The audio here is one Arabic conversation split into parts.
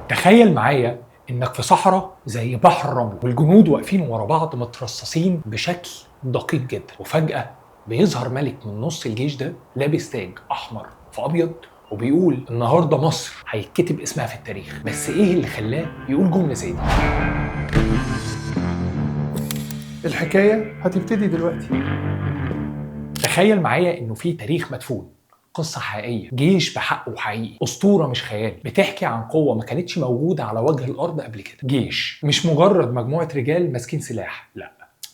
تخيل معايا انك في صحراء زي بحر الرمل والجنود واقفين ورا بعض مترصصين بشكل دقيق جدا، وفجأة بيظهر ملك من نص الجيش ده لابس تاج احمر في ابيض وبيقول النهارده مصر هيتكتب اسمها في التاريخ. بس ايه اللي خلاه يقول جملة زي دي؟ الحكاية هتبتدي دلوقتي. تخيل معايا انه في تاريخ مدفون، قصة حقيقية، جيش بحقه حقيقي، أسطورة مش خيال، بتحكي عن قوة ما كانتش موجودة على وجه الأرض قبل كده. جيش مش مجرد مجموعة رجال ماسكين سلاح، لا،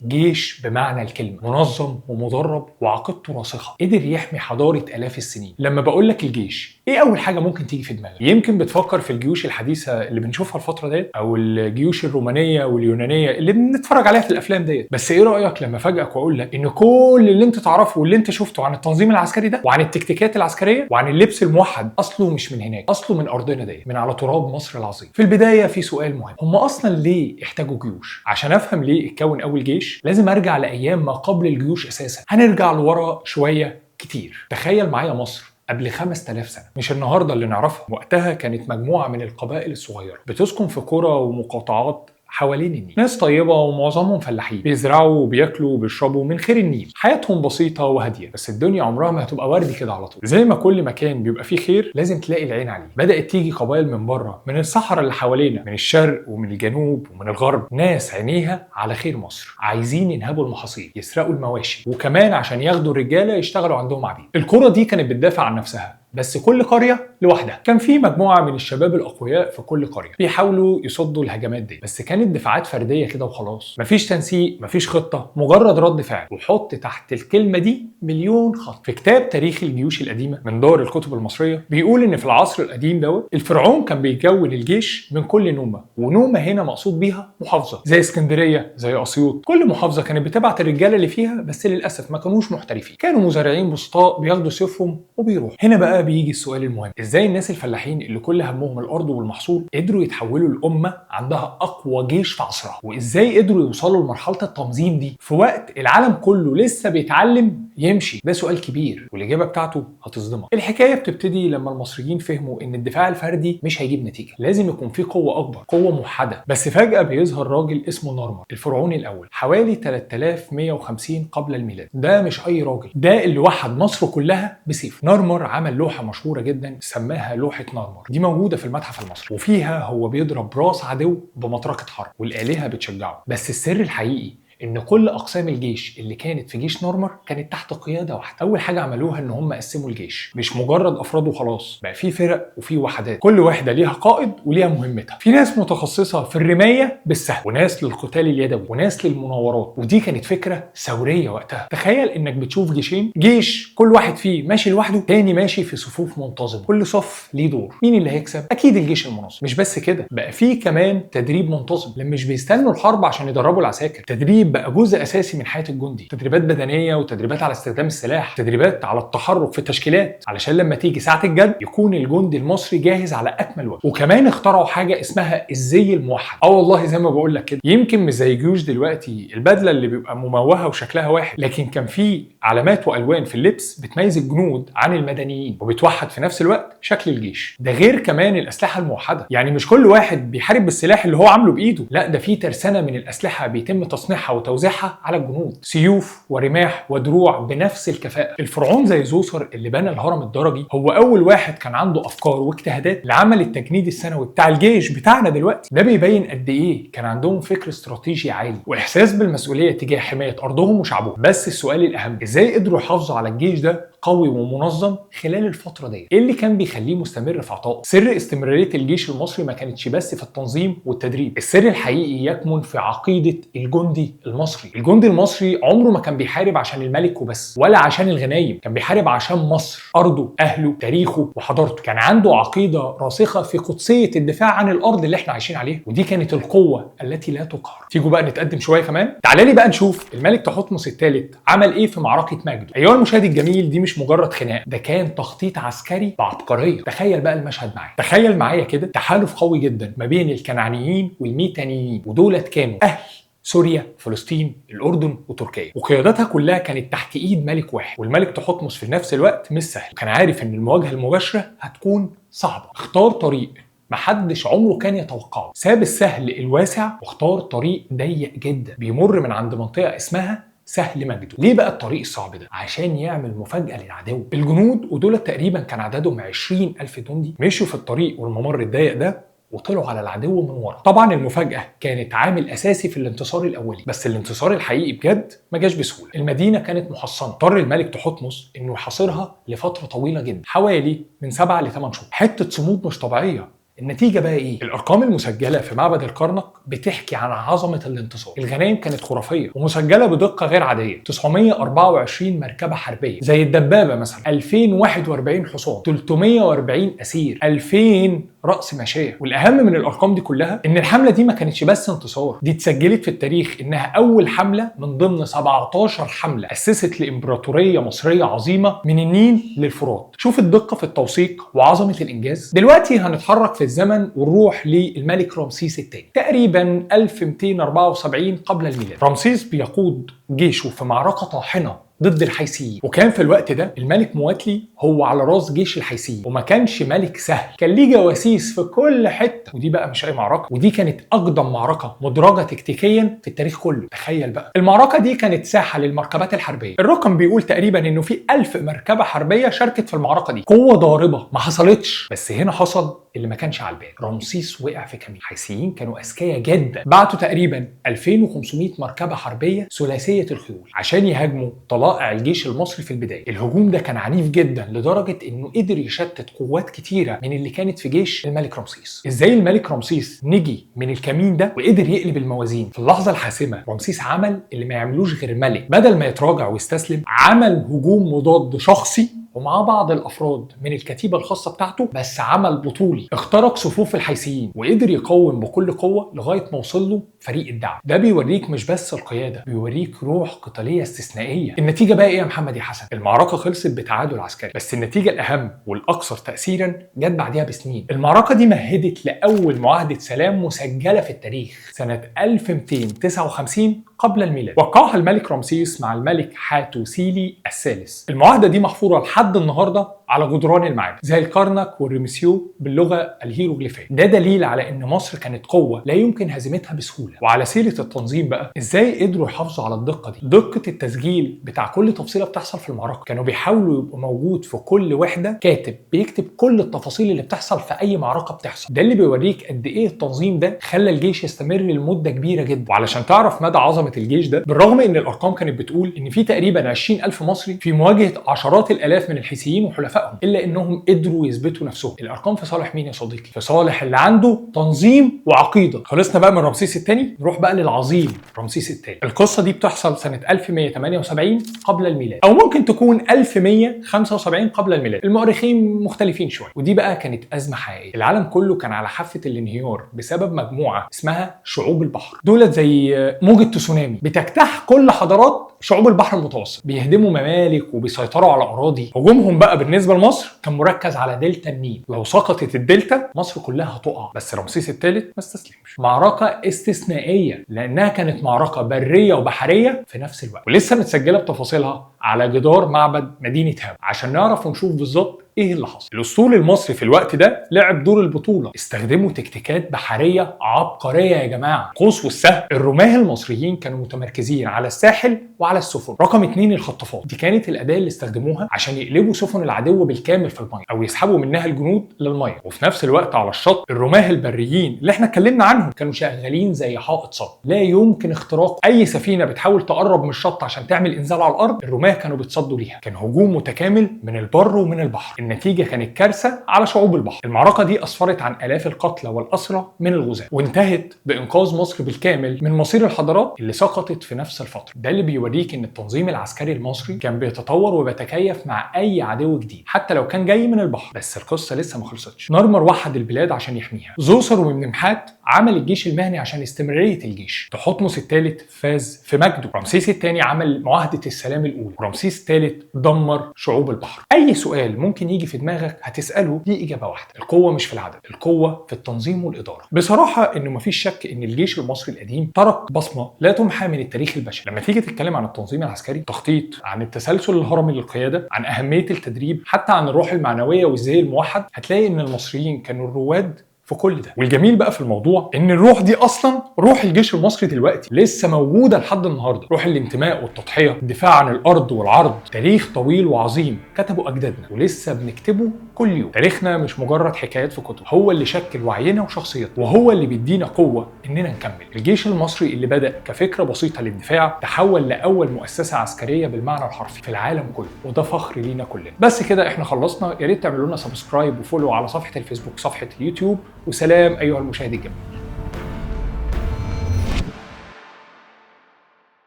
جيش بمعنى الكلمة، منظم ومدرب وعقيدته راسخة، قدر يحمي حضارة آلاف السنين. لما بقولك الجيش، ايه أول حاجة ممكن تيجي في دماغك؟ يمكن بتفكر في الجيوش الحديثة اللي بنشوفها الفترة ديت، أو الجيوش الرومانية واليونانية اللي بنتفرج عليها في الأفلام ديت. بس ايه رأيك لما فاجئك وأقول لك إن كل اللي أنت تعرفه واللي أنت شفته عن التنظيم العسكري ده وعن التكتيكات العسكرية وعن اللبس الموحد أصله مش من هناك، أصله من أرضنا ديت، من على تراب مصر العظيم. في البداية في سؤال مهم، هم أصلا ليه احتاجوا جيوش؟ عشان أفهم ليه اتكون أول جيش لازم ارجع لايام ما قبل الجيوش اساسا، هنرجع لورا شويه كتير. تخيل معايا مصر قبل 5000 سنة، مش النهارده اللي نعرفها. وقتها كانت مجموعة من القبائل الصغيرة بتسكن في قرى ومقاطعات حوالين النيل، ناس طيبة ومعظمهم فلاحين، بيزرعوا وبياكلوا وبيشربوا من خير النيل، حياتهم بسيطة وهادية. بس الدنيا عمرها ما هتبقى وردي كده على طول. زي ما كل مكان بيبقى فيه خير لازم تلاقي العين عليه. بدأت تيجي قبائل من بره، من الصحراء اللي حوالينا، من الشرق ومن الجنوب ومن الغرب، ناس عينيها على خير مصر، عايزين ينهبوا المحاصيل، يسرقوا المواشي، وكمان عشان ياخدوا الرجالة يشتغلوا عندهم عبيد. القرى دي كانت بتدافع عن نفسها، بس كل قرية لوحدها. كان في مجموعة من الشباب الأقوياء في كل قرية بيحاولوا يصدوا الهجمات دي، بس كانت دفاعات فردية كده وخلاص، مفيش تنسيق، مفيش خطة، مجرد رد فعل. وحط تحت الكلمة دي مليون خط. في كتاب تاريخ الجيوش القديمة من دار الكتب المصرية بيقول إن في العصر القديم دوت الفرعون كان بيكون الجيش من كل نومة، ونومة هنا مقصود بيها محافظة، زي اسكندرية، زي أسيوط. كل محافظة كانت بتبعت الرجالة اللي فيها، بس للأسف ما كانوش محترفين، كانوا مزارعين بسطاء بياخدوا سيفهم وبيروحوا. هنا بقى بيجي السؤال المهم، ازاي الناس الفلاحين اللي كل همهم الارض والمحصول قدروا يتحولوا لأمة عندها اقوى جيش في عصرها؟ وازاي قدروا يوصلوا لمرحلة التنظيم دي في وقت العالم كله لسه بيتعلم يمشي؟ ده سؤال كبير والاجابة بتاعته هتصدمك. الحكاية بتبتدي لما المصريين فهموا ان الدفاع الفردي مش هيجيب نتيجة، لازم يكون في قوة اكبر، قوة موحدة. بس فجأة بيظهر راجل اسمه نارمر الفرعوني الاول حوالي 3150 قبل الميلاد. ده مش اي راجل، ده اللي وحد مصر كلها بسيف. نارمر عمل لوحة مشهورة جدا سماها لوحة نارمر، دي موجودة في المتحف المصري، وفيها هو بيضرب راس عدو بمطرقة حرب والآلهة بتشجعه. بس السر الحقيقي ان كل اقسام الجيش اللي كانت في جيش نارمر كانت تحت قياده واحده. اول حاجه عملوها ان هم قسموا الجيش، مش مجرد افراد وخلاص، بقى في فرق وفي وحدات، كل واحده ليها قائد وليها مهمتها. في ناس متخصصه في الرمايه بالسهم، وناس للقتال اليدوي، وناس للمناورات. ودي كانت فكره ثوريه وقتها. تخيل انك بتشوف جيشين، جيش كل واحد فيه ماشي لوحده، تاني ماشي في صفوف منتظمه، كل صف ليه دور. مين اللي هيكسب؟ اكيد الجيش المنظم. مش بس كده، بقى في كمان تدريب منتظم، لما مش بيستنوا الحرب عشان يدربوا العساكر. تدريب بقى جزء اساسي من حياه الجندي، تدريبات بدنيه وتدريبات على استخدام السلاح، تدريبات على التحرك في التشكيلات، علشان لما تيجي ساعه الجد يكون الجندي المصري جاهز على اكمل وجه. وكمان اخترعوا حاجه اسمها الزي الموحد. والله زي ما بقول لك كده، يمكن مش زي جيوش دلوقتي البدله اللي بيبقى مموهه وشكلها واحد، لكن كان في علامات والوان في اللبس بتميز الجنود عن المدنيين، وبتوحد في نفس الوقت شكل الجيش. ده غير كمان الاسلحه الموحده، يعني مش كل واحد بيحارب بالسلاح اللي هو عامله بايده، لا، ده في ترسانه من الاسلحه بيتم تصنيعها وتوزيعها على الجنود، سيوف ورماح ودروع بنفس الكفاءة. الفرعون زي زوسر اللي بنى الهرم الدرجي هو أول واحد كان عنده أفكار واجتهادات لعمل التجنيد السنوي بتاع الجيش بتاعنا دلوقتي. ده بيبين قد إيه كان عندهم فكر استراتيجي عالي وإحساس بالمسؤولية تجاه حماية أرضهم وشعبهم. بس السؤال الأهم، إزاي قدروا يحافظوا على الجيش ده قوي ومنظم خلال الفترة دي؟ ايه اللي كان بيخليه مستمر في عطائه؟ سر استمرارية الجيش المصري ما كانتش بس في التنظيم والتدريب، السر الحقيقي يكمن في عقيدة الجندي المصري. الجندي المصري عمره ما كان بيحارب عشان الملك وبس، ولا عشان الغنايم، كان بيحارب عشان مصر، أرضه، أهله، تاريخه وحضارته. كان عنده عقيدة راسخة في قدسية الدفاع عن الأرض اللي احنا عايشين عليها، ودي كانت القوة التي لا تقهر. تيجوا بقى نتقدم شوية كمان، تعالى لي بقى نشوف الملك تحتمس الثالث عمل ايه في معركة ماجدو. أيها المشاهد الجميل، دي مش مجرد خناق، ده كان تخطيط عسكري بعبقرية. تخيل بقى المشهد معايا، تخيل معايا كده تحالف قوي جدا ما بين الكنعانيين والميتانيين، ودولت كانوا أهل سوريا، فلسطين، الأردن وتركيا، وقيادتها كلها كانت تحت إيد ملك واحد. والملك تحتمس في نفس الوقت مش سهل، وكان عارف إن المواجهة المباشرة هتكون صعبة. اختار طريق محدش عمره كان يتوقعه. ساب السهل الواسع واختار طريق ضيق جدا بيمر من عند منطقة اسمها سهل مجده. ليه بقى الطريق الصعب ده؟ عشان يعمل مفاجأة للعدو. الجنود ودول تقريبا كان عددهم 20,000 جندي مشوا في الطريق والممر الضيق ده وطلعوا على العدو من ورا. طبعا المفاجأة كانت عامل أساسي في الانتصار الأولي، بس الانتصار الحقيقي بجد ما جاش بسهولة. المدينة كانت محصنة، اضطر الملك تحتمس إنه يحاصرها لفترة طويلة جدا، حوالي من 7 ل 8 شهور. حتة صمود مش طبيعية. النتيجة بقى ايه؟ الارقام المسجلة في معبد الكرنك بتحكي عن عظمة الانتصار. الغنائم كانت خرافية ومسجلة بدقة غير عادية. 924 مركبة حربية زي الدبابة مثلا، 2041 حصان، 340 اسير، 2000 رأس ماشية. والأهم من الأرقام دي كلها إن الحملة دي ما كانتش بس انتصار، دي اتسجلت في التاريخ إنها أول حملة من ضمن 17 حملة أسست لإمبراطورية مصرية عظيمة من النيل للفرات. شوف الدقة في التوثيق وعظمة الإنجاز. دلوقتي هنتحرك في الزمن ونروح للملك رمسيس الثاني تقريبا 1274 قبل الميلاد. رمسيس بيقود جيشه في معركة طاحنة ضد الحيثيين، وكان في الوقت ده الملك مواتلي هو على راس جيش الحيثيين، وما كانش ملك سهل، كان ليه جواسيس في كل حته. ودي بقى مش اي معركه، ودي كانت اقدم معركه مدرجه تكتيكيا في التاريخ كله. تخيل بقى المعركه دي كانت ساحه للمركبات الحربيه. الرقم بيقول تقريبا انه في 1000 مركبه حربيه شاركت في المعركه دي. قوه ضاربه ما حصلتش. بس هنا حصل اللي ما كانش على البال، رمسيس وقع في كمين. الحيثيين كانوا اذكياء جدا، بعتوا تقريبا 2500 مركبه حربيه ثلاثيه الخيول عشان يهاجموا طلائع الجيش المصري في البدايه. الهجوم ده كان عنيف جدا لدرجه انه قدر يشتت قوات كتيره من اللي كانت في جيش الملك رمسيس. ازاي الملك رمسيس نجي من الكمين ده وقدر يقلب الموازين؟ في اللحظه الحاسمه رمسيس عمل اللي ما يعملوش غير الملك. بدل ما يتراجع ويستسلم، عمل هجوم مضاد شخصي ومعاه بعض الافراد من الكتيبه الخاصه بتاعته، بس عمل بطولي. اخترق صفوف الحيثيين وقدر يقاوم بكل قوه لغايه ما وصل له فريق الدعم. ده بيوريك مش بس القياده، بيوريك روح قتاليه استثنائيه. النتيجه بقى ايه يا محمد يا حسن؟ المعركه خلصت بتعادل عسكري، بس النتيجه الاهم والاكثر تاثيرا جت بعدها بسنين. المعركه دي مهدت لاول معاهده سلام مسجله في التاريخ سنه 1259 قبل الميلاد، وقعها الملك رمسيس مع الملك حاتوسيلي الثالث. المعاهده دي محفوره لحد النهارده على جدران المعابد زي الكرنك والرمسيو باللغه الهيروغليفيه. ده دليل على ان مصر كانت قوه لا يمكن هزيمتها بسهوله. وعلى سيره التنظيم بقى، ازاي قدروا يحافظوا على الدقه دي؟ دقه التسجيل بتاع كل تفصيله بتحصل في المعركه. كانوا بيحاولوا يبقى موجود في كل وحده كاتب بيكتب كل التفاصيل اللي بتحصل في اي معركه بتحصل. ده اللي بيوريك قد ايه التنظيم ده خلى الجيش يستمر لمده كبيره جدا. وعلشان تعرف مدى عظمه الجيش ده، بالرغم ان الارقام كانت بتقول ان في تقريبا 20,000 مصري في مواجهه عشرات الالاف من الحيثيين وحلفائهم، الا انهم قدروا يثبتوا نفسهم. الارقام في صالح مين يا صديقي؟ في صالح اللي عنده تنظيم وعقيده. خلصنا بقى من رمسيس الثاني، نروح بقى للعظيم رمسيس الثالث. القصه دي بتحصل سنه 1178 قبل الميلاد، او ممكن تكون 1175 قبل الميلاد. المؤرخين مختلفين شويه، ودي بقى كانت ازمه حقيقيه. العالم كله كان على حافه الانهيار بسبب مجموعه اسمها شعوب البحر. دولت زي موجه تسونامي بتجتاح كل حضارات شعوب البحر المتوسط، بيهدموا ممالك وبيسيطروا على اراضي. هجومهم بقى بالنسبه لمصر كان مركز على دلتا النيل. لو سقطت الدلتا مصر كلها هتقع. بس رمسيس الثالث ما استسلمش. معركه استثنائيه لانها كانت معركه بريه وبحريه في نفس الوقت، ولسه متسجله بتفاصيلها على جدار معبد مدينه هاو عشان نعرف ونشوف بالظبط ايه اللي حصل. الاسطول المصري في الوقت ده لعب دور البطوله، استخدموا تكتيكات بحريه عبقريه يا جماعه. القوس والسهم. الرماه المصريين كانوا متمركزين على الساحل وعلى السفن. رقم 2 الخطافات، دي كانت الاداه اللي استخدموها عشان يقلبوا سفن العدو بالكامل في الميه او يسحبوا منها الجنود للميه. وفي نفس الوقت على الشط الرماه البريين اللي احنا اتكلمنا عنهم كانوا شغالين زي حائط صد، لا يمكن اختراق اي سفينه بتحاول تقرب من الشط عشان تعمل انزال على الارض. الرماه كانوا بيتصدوا ليها. كان هجوم متكامل من البر ومن البحر. النتيجه كانت كارثه على شعوب البحر. المعركه دي اسفرت عن الاف القتلى والاسرى من الغزاة، وانتهت بانقاذ مصر بالكامل من مصير الحضارات اللي سقطت في نفس الفتره. ده اللي بيوريك ان التنظيم العسكري المصري كان بيتطور وبيتكيف مع اي عدو جديد حتى لو كان جاي من البحر. بس القصه لسه ما خلصتش. نرمر وحد البلاد عشان يحميها. زوسر ومنمحات عمل الجيش المهني عشان استمراريه الجيش. تحتمس الثالث فاز في مجده. رمسيس الثاني عمل معاهده السلام الاولى. رمسيس الثالث دمر شعوب البحر. اي سؤال ممكن يجي في دماغك هتساله ليه اجابه واحده: القوه مش في العدد، القوه في التنظيم والاداره. بصراحه انه مفيش شك ان الجيش المصري القديم ترك بصمه لا تمحى من التاريخ البشري. لما تيجي تتكلم عن التنظيم العسكري، تخطيط، عن التسلسل الهرمي للقياده، عن اهميه التدريب، حتى عن الروح المعنويه والزي الموحد، هتلاقي ان المصريين كانوا الرواد في كل ده. والجميل بقى في الموضوع ان الروح دي اصلا روح الجيش المصري دلوقتي لسه موجوده لحد النهارده، روح الانتماء والتضحيه، الدفاع عن الارض والعرض. تاريخ طويل وعظيم كتبه اجدادنا ولسه بنكتبه كل يوم. تاريخنا مش مجرد حكايات في كتب، هو اللي شكل وعينا وشخصيتنا، وهو اللي بيدينا قوه اننا نكمل. الجيش المصري اللي بدا كفكره بسيطه للدفاع تحول لاول مؤسسه عسكريه بالمعنى الحرفي في العالم كله، وده فخر لينا كلنا. بس كده احنا خلصنا. يا ريت تعملوا لنا سبسكرايب وفولو على صفحه الفيسبوك، صفحه اليوتيوب، وسلام ايها المشاهد الجميل.